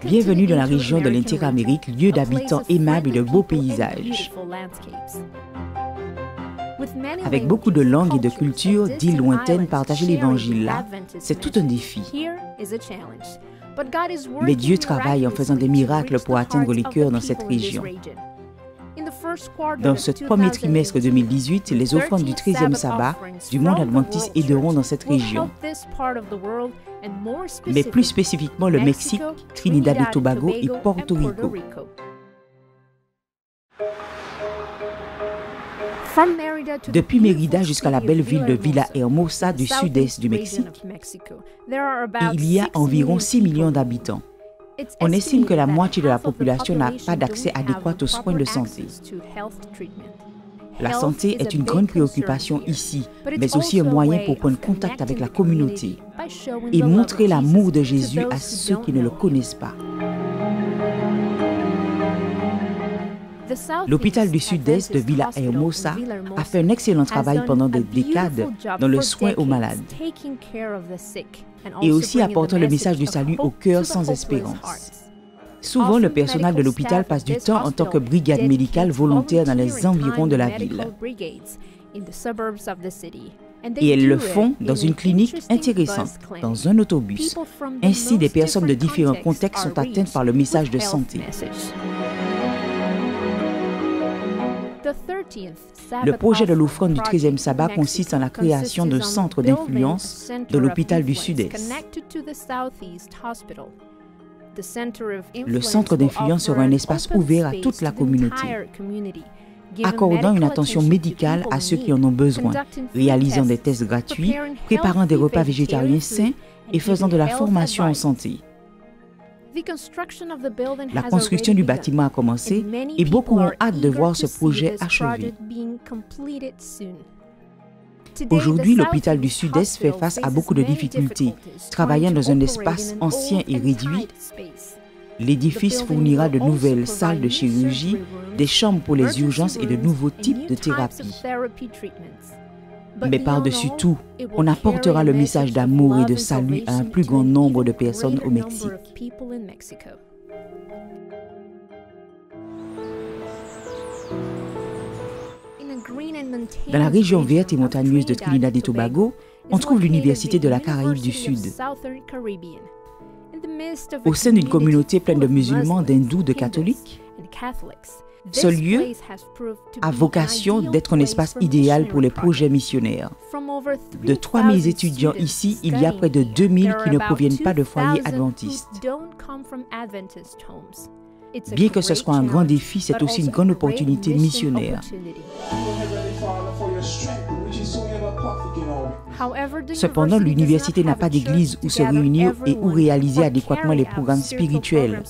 Bienvenue dans la région de l'Inter-Amérique, lieu d'habitants aimables et de beaux paysages. Avec beaucoup de langues et de cultures, d'îles lointaines, partager l'Évangile là, c'est tout un défi. Mais Dieu travaille en faisant des miracles pour atteindre les cœurs dans cette région. Dans ce premier trimestre 2018, les offrandes du 13e sabbat du monde adventiste aideront dans cette région. Mais plus spécifiquement le Mexique, Trinidad et Tobago et Porto Rico. Depuis Mérida jusqu'à la belle ville de Villahermosa du sud-est du Mexique, il y a environ 6 millions d'habitants. On estime que la moitié de la population n'a pas d'accès adéquat aux soins de santé. La santé est une grande préoccupation ici, mais aussi un moyen pour prendre contact avec la communauté et montrer l'amour de Jésus à ceux qui ne le connaissent pas. L'hôpital du sud-est de Villahermosa a fait un excellent travail pendant des décades dans le soin aux malades et aussi apportant le message du salut au cœur sans espérance. Souvent, le personnel de l'hôpital passe du temps en tant que brigade médicale volontaire dans les environs de la ville. Et elles le font dans une clinique intéressante, dans un autobus. Ainsi, des personnes de différents contextes sont atteintes par le message de santé. Le projet de l'offrande du 13e sabbat consiste en la création d'un centre d'influence de l'hôpital du Sud-Est. Le centre d'influence sera un espace ouvert à toute la communauté, accordant une attention médicale à ceux qui en ont besoin, réalisant des tests gratuits, préparant des repas végétariens sains et faisant de la formation en santé. La construction du bâtiment a commencé et beaucoup ont hâte de voir ce projet achevé. Aujourd'hui, l'hôpital du Sud-Est fait face à beaucoup de difficultés. Travaillant dans un espace ancien et réduit, l'édifice fournira de nouvelles salles de chirurgie, des chambres pour les urgences et de nouveaux types de thérapies. Mais par-dessus tout, on apportera le message d'amour et de salut à un plus grand nombre de personnes au Mexique. Dans la région verte et montagneuse de Trinidad et Tobago, on trouve l'Université de la Caraïbe du Sud. Au sein d'une communauté pleine de musulmans, d'hindous, de catholiques, ce lieu a vocation d'être un espace idéal pour les projets missionnaires. De 3000 étudiants ici, il y a près de 2000 qui ne proviennent pas de foyers adventistes. Bien que ce soit un grand défi, c'est aussi une grande opportunité missionnaire. Cependant, l'université n'a pas d'église où se réunir et où réaliser adéquatement les programmes spirituels.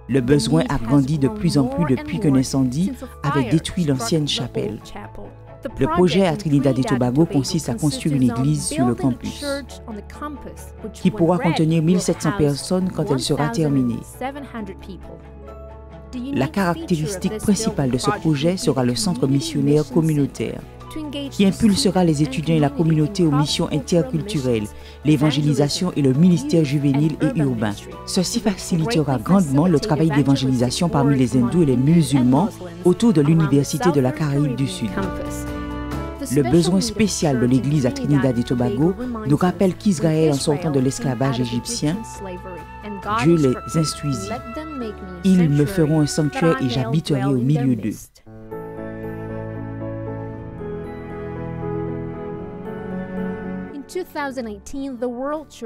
Le besoin a grandi de plus en plus depuis qu'un incendie avait détruit l'ancienne chapelle. Le projet à Trinidad et Tobago consiste à construire une église sur le campus, qui pourra contenir 1700 personnes quand elle sera terminée. La caractéristique principale de ce projet sera le centre missionnaire communautaire, qui impulsera les étudiants et la communauté aux missions interculturelles, l'évangélisation et le ministère juvénile et urbain. Ceci facilitera grandement le travail d'évangélisation parmi les hindous et les musulmans autour de l'Université de la Caraïbe du Sud. Le besoin spécial de l'Église à Trinidad et Tobago nous rappelle qu'Israël, en sortant de l'esclavage égyptien, Dieu les instruisit. Ils me feront un sanctuaire et j'habiterai au milieu d'eux.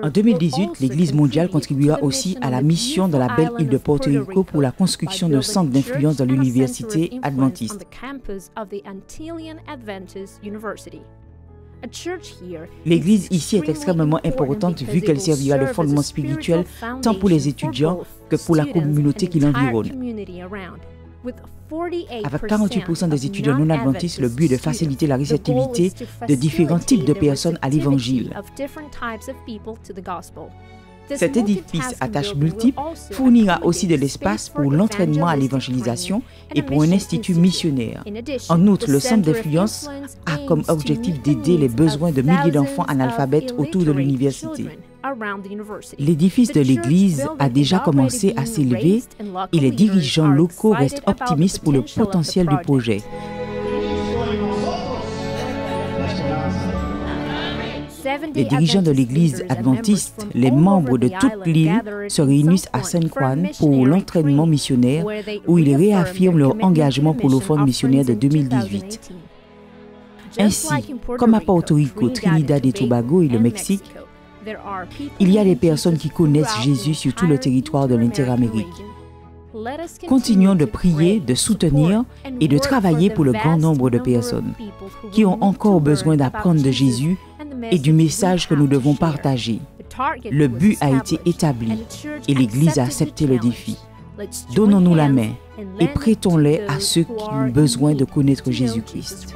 En 2018, l'Église mondiale contribuera aussi à la mission dans la belle île de Porto Rico pour la construction d'un centre d'influence dans l'université adventiste. L'Église ici est extrêmement importante vu qu'elle servira de fondement spirituel tant pour les étudiants que pour la communauté qui l'environne. Avec 48% des étudiants non adventistes, le but est de faciliter la réceptivité de différents types de personnes à l'Évangile. Cet édifice à tâches multiples fournira aussi de l'espace pour l'entraînement à l'évangélisation et pour un institut missionnaire. En outre, le centre d'influence a comme objectif d'aider les besoins de milliers d'enfants analphabètes autour de l'université. L'édifice de l'Église a déjà commencé à s'élever et les dirigeants locaux restent optimistes pour le potentiel du projet. Les dirigeants de l'Église adventiste, les membres de toute l'île, se réunissent à San Juan pour l'entraînement missionnaire où ils réaffirment leur engagement pour l'offrande missionnaire de 2018. Ainsi, comme à Porto Rico, Trinidad et Tobago et le Mexique, il y a des personnes qui connaissent Jésus sur tout le territoire de l'Interamérique. Continuons de prier, de soutenir et de travailler pour le grand nombre de personnes qui ont encore besoin d'apprendre de Jésus et du message que nous devons partager. Le but a été établi et l'Église a accepté le défi. Donnons-nous la main et prêtons-les à ceux qui ont besoin de connaître Jésus-Christ.